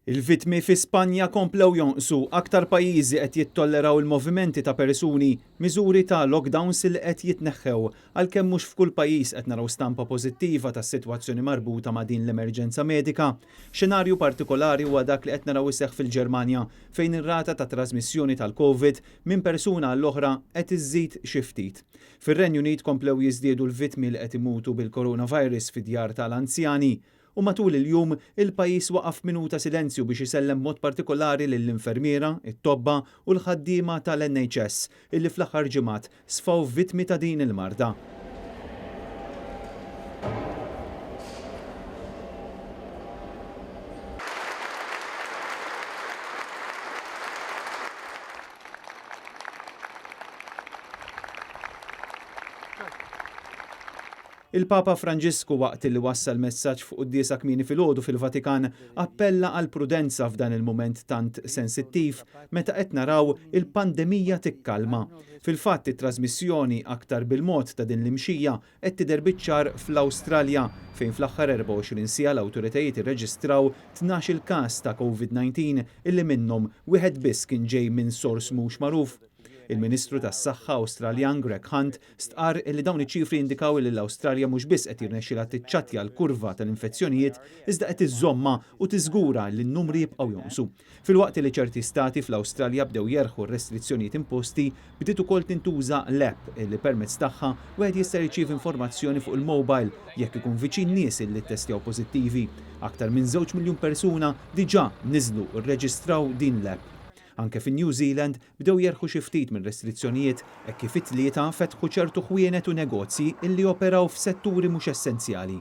Il-vittmi fi Spanja komplew jonqsu, aktar pajjiżi qed jittolleraw il-movimenti ta' persuni, miżuri ta' lockdowns li qed jitneħħew, għalkemm mhux f'kull pajjiż qed naraw stampa pożittiva tas-sitwazzjoni marbuta ma' din l-emerġenza medika. Xenarju partikolari huwa dak li qed naraw iseħħ fil-Ġermanja, fejn ir-rata ta' trasmissjoni tal-Covid minn persuna għall oħra qed iżżid xi ftit. Fir-Renju Unit komplew jiżdiedu l-vittmi li qed imutu bil-coronavirus fid-djar tal-anzjani. U matul il-jum il-pajjiż waqaf minuta silenzju biex isellem mod partikolari lill-infermiera, it-tobba u l-ħaddiema tal-NHS illi fl-aħħar ġimgħat sfaw vittmi ta' din il-marda. Il-Papa Franġisku waqt li wassal messaġġ fuq qudiesa kmieni filgħodu fil-Vatikan appella għal prudenza f'dan il-mument tant sensittiv meta qed naraw il-pandemija tikkalma. Fil-fatt it-trasmissjoni aktar bil-mod ta' din l-imxija qed tidher biċ-ċar fl-Awstralja fejn fl-aħħar 24 siegħa l-awtoritajiet irreġistraw 12-il każ ta' COVID-19 illi minnhom wieħed biss kien ġej minn sors mhux magħruf. Il-Ministru tas-Saħħa Awstraljan Greg Hunt stqarr li dawn iċ-ċifri indikaw li l-Awstralja mhux biss qed jirnexxielha tiċċattja l-kurva tal-infezzjonijiet iżda qed iżomma u tiżgura li n-numri jibqgħu jonqsu. Filwaqt li ċerti stati fl-Awstralja bdew jerħu r-restrizzjonijiet imposti, bdiet ukoll tintuża l-app li permezz tagħha wieħed jista' jirċiev informazzjoni fuq il-mobile jekk ikun viċin nies li ttestjaw pożittivi. Aktar minn 2 miljun persuna diġà niżlu rreġistraw din l-app. Anke fin-New Zealand bdew jerħu xi ftit minn restrizzjonijiet hekk kif it-tlieta fetħu ċertu ħwienet u negozji illi operaw f'setturi mhux essenzjali.